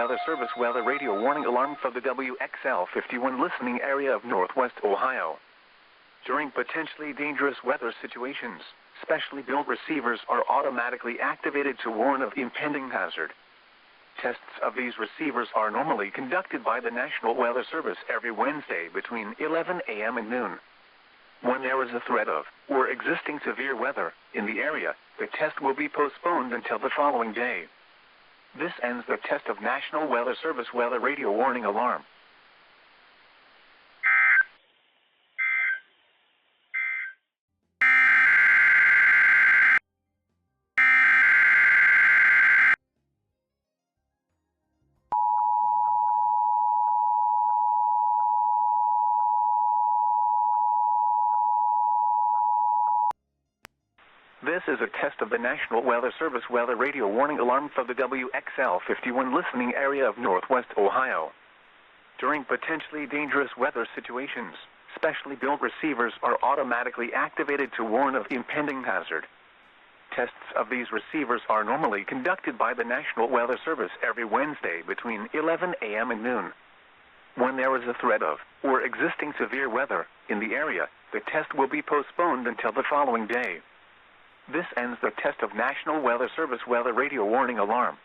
Weather Service weather radio warning alarm for the WXL51 listening area of Northwest Ohio. During potentially dangerous weather situations, specially built receivers are automatically activated to warn of impending hazard. Tests of these receivers are normally conducted by the National Weather Service every Wednesday between 11 a.m. and noon. When there is a threat of, or existing severe weather, in the area, the test will be postponed until the following day. This ends the test of National Weather Service weather radio warning alarm. This is a test of the National Weather Service weather radio warning alarm for the WXL51 listening area of Northwest Ohio. During potentially dangerous weather situations, specially built receivers are automatically activated to warn of impending hazard. Tests of these receivers are normally conducted by the National Weather Service every Wednesday between 11 a.m. and noon. When there is a threat of, or existing severe weather, in the area, the test will be postponed until the following day. This ends the test of National Weather Service weather radio warning alarm.